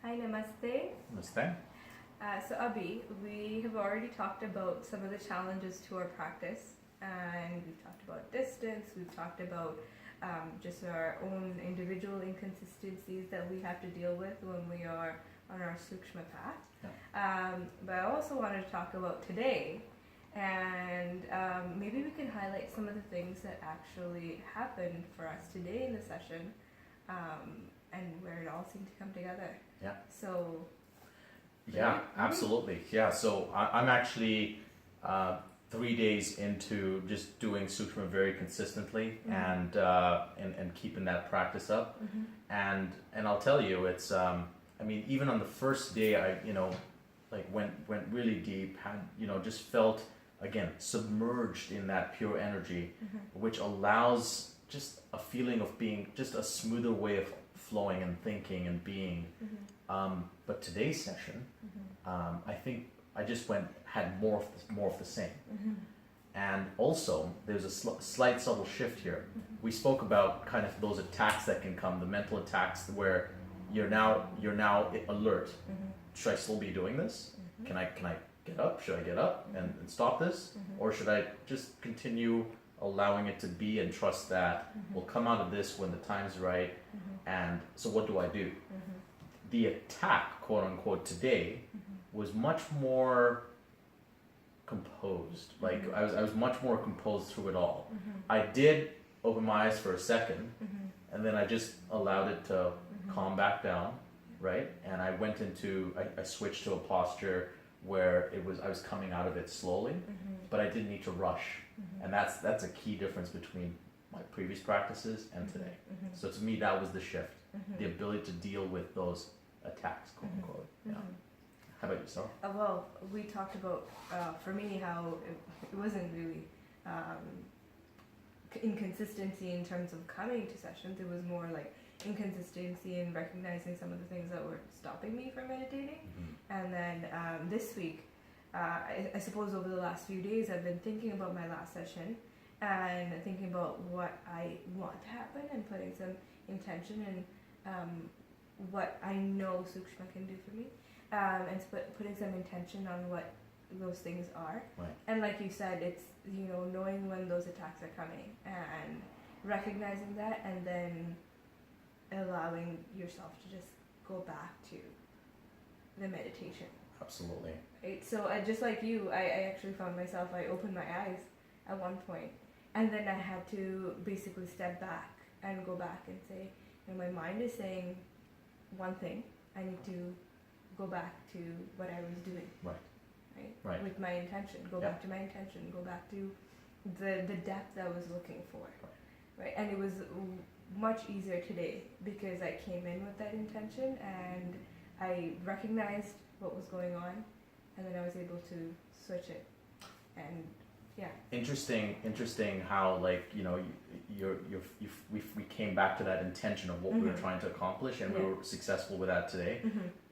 Hi, namaste. Namaste. So, Abhi, we have already talked about some of the challenges to our practice, and we've talked about distance, we've talked about just our own individual inconsistencies that we have to deal with when we are on our Sookshma path. Yeah. But I also wanted to talk about today, and maybe we can highlight some of the things that actually happened for us today in the session, and where it all seemed to come together. Yeah. So. Yeah, absolutely. Yeah, so I'm actually 3 days into just doing Sookshma very consistently and keeping that practice up. And I'll tell you, it's I mean, even on the first day, I went really deep, had just felt again submerged in that pure energy, which allows just a feeling of being just a smoother way of flowing and thinking and being. But today's session, I think I just had more of the same. And also, there's a slight subtle shift here. We spoke about kind of those attacks that can come, the mental attacks where you're now alert. Should I still be doing this? Can I get up? Should I get up and stop this? Or should I just continue allowing it to be and trust that we'll come out of this when the time's right? And so what do I do? The attack, quote unquote, today was much more composed. Like I was much more composed through it all. I did open my eyes for a second, and then I just allowed it to calm back down, right? And I went into, I switched to a posture where I was coming out of it slowly, but I didn't need to rush. And that's a key difference between my previous practices and today. So to me, that was the shift, the ability to deal with those attacks, quote unquote. Yeah. How about yourself? Well, we talked about, for me, how it wasn't really inconsistency in terms of coming to sessions. It was more like inconsistency in recognizing some of the things that were stopping me from meditating. And then this week, I suppose over the last few days, I've been thinking about my last session and thinking about what I want to happen and putting some intention in what I know Sookshma can do for me, and putting some intention on what those things are. Right. And like you said, it's knowing when those attacks are coming and recognizing that, and then allowing yourself to just go back to the meditation. Absolutely. Right. So just like you, I actually found myself, I opened my eyes at one point, and then I had to basically step back and go back and say, my mind is saying one thing, I need to go back to what I was doing. Right. With my intention. Go back to my intention. Go back to the depth I was looking for. Right. And it was much easier today because I came in with that intention and I recognized what was going on, and then I was able to switch it. And yeah. Interesting how we came back to that intention of what we were trying to accomplish, and we were successful with that today.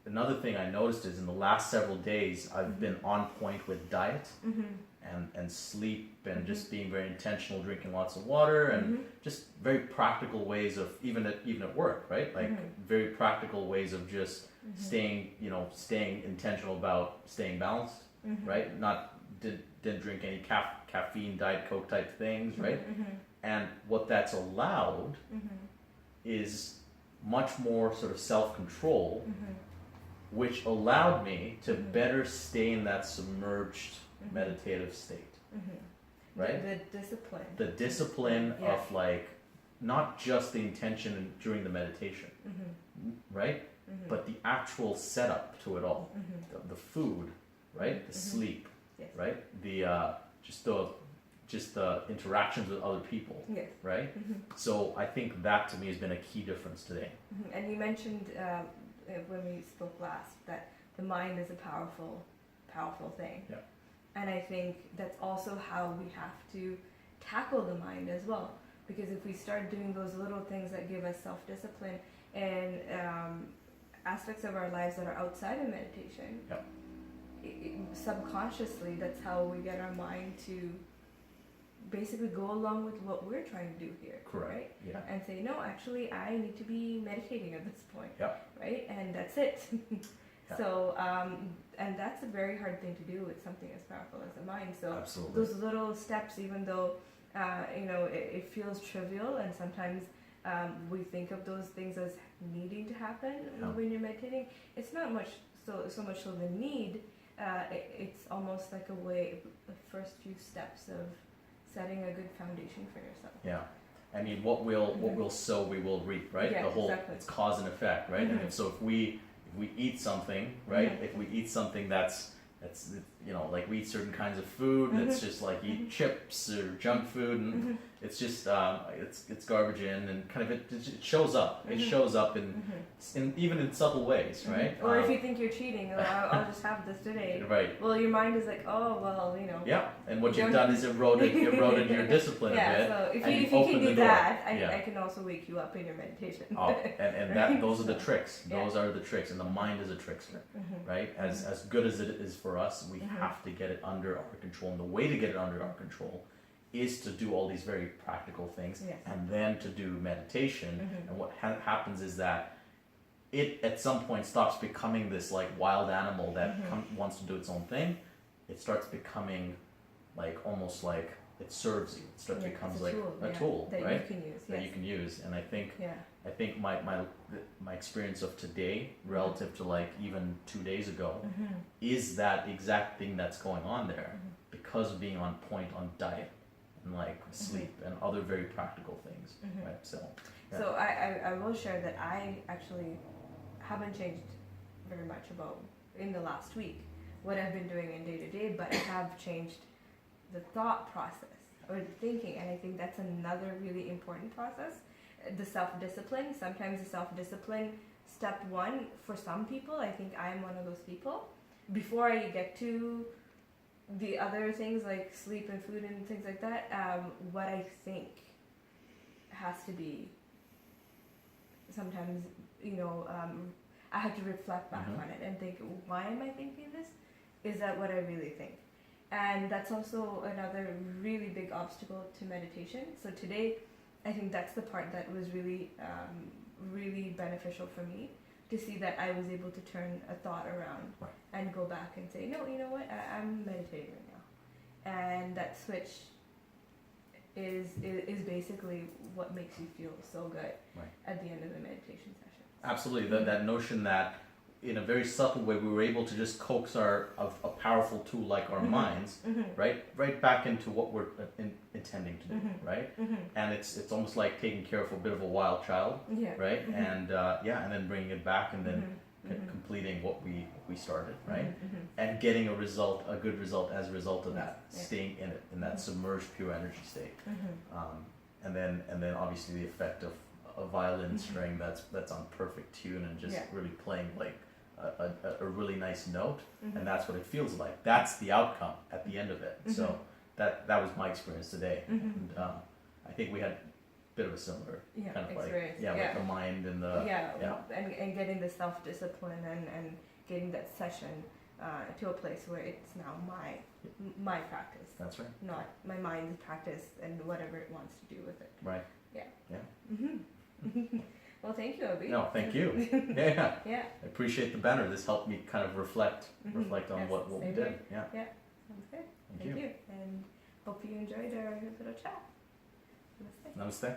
Another thing I noticed is in the last several days I've been on point with diet and sleep and just being very intentional, drinking lots of water and just very practical ways of even at work, right? Like very practical ways of just staying intentional about staying balanced, right? Didn't drink any caffeine, Diet Coke type things, right? And what that's allowed is much more sort of self-control, which allowed me to better stay in that submerged meditative state, right? The discipline of not just the intention during the meditation, right? But the actual setup to it all, the food, right? The sleep, right? The just the interactions with other people, right? So I think that to me has been a key difference today. And you mentioned when we spoke last that the mind is a powerful thing. Yeah. And I think that's also how we have to tackle the mind as well. Because if we start doing those little things that give us self-discipline and aspects of our lives that are outside of meditation, subconsciously that's how we get our mind to basically go along with what we're trying to do here. Correct. Right? Yeah. And say, no, actually, I need to be meditating at this point. Yep. Right? And that's it. Yeah. So, and that's a very hard thing to do with something as powerful as the mind. So Absolutely. those little steps, even though, it feels trivial, and sometimes we think of those things as needing to happen when you're meditating. It's not much so much so the need. It's almost like a way, the first few steps of setting a good foundation for yourself. Yeah. I mean, what we'll sow, we will reap, right? Yeah, the whole exactly. It's cause and effect, right? And so if we eat something, right? If we eat something that's like we eat certain kinds of food, and it's just like eat chips or junk food, and it's just it's garbage and kind of it shows up. It shows up in even in subtle ways, right? Or if you think you're cheating, I'll just have this today. Right. Well, your mind is like, oh well, Yeah, and what you've done is eroded your discipline a bit. So if and you can do that, Yeah. I can also wake you up in your meditation. And those are the tricks. Those are the tricks, and the mind is a trickster, right? As good as it is for us, we have to get it under our control, and the way to get it under our control is to do all these very practical things, and then to do meditation. And what happens is that it at some point stops becoming this like wild animal that wants to do its own thing. It starts becoming like almost like it serves you. It starts becomes like a tool, that right? you can use. That you can use. And I think my experience of today relative to like even 2 days ago is that exact thing that's going on there because of being on point on diet and like sleep and other very practical things, right? So I will share that I actually haven't changed very much about in the last week what I've been doing in day to day, but I have changed the thought process or the thinking, and I think that's another really important process. The self-discipline. Sometimes the self-discipline, step one, for some people, I think I'm one of those people. Before I get to the other things like sleep and food and things like that, what I think has to be sometimes, I have to reflect back on it and think, why am I thinking this? Is that what I really think? And that's also another really big obstacle to meditation. So today, I think that's the part that was really, really beneficial for me, to see that I was able to turn a thought around and go back and say, no, you know what, I'm meditating right now. And that switch is basically what makes you feel so good at the end of the meditation session. Absolutely, that notion that in a very subtle way we were able to just coax a powerful tool like our minds right back into what we're intending to do, right? And it's almost like taking care of a bit of a wild child, right? And and then bringing it back and then completing what we started, right? And getting a good result as a result of that, staying in it, in that submerged pure energy state. And then obviously the effect of a violin string that's on perfect tune and just really playing like a really nice note, and that's what it feels like. That's the outcome at the end of it. So that was my experience today, and I think we had a bit of a similar kind of experience. with the mind and the and getting the self-discipline and getting that session to a place where it's now my practice. That's right. Not my mind's practice and whatever it wants to do with it. Right. Well, thank you, Abhi. No, thank you. Yeah. I appreciate the banner. This helped me kind of reflect on what we did. Yeah. Sounds good. Thank you. And hope you enjoyed our little chat. Namaste. Namaste.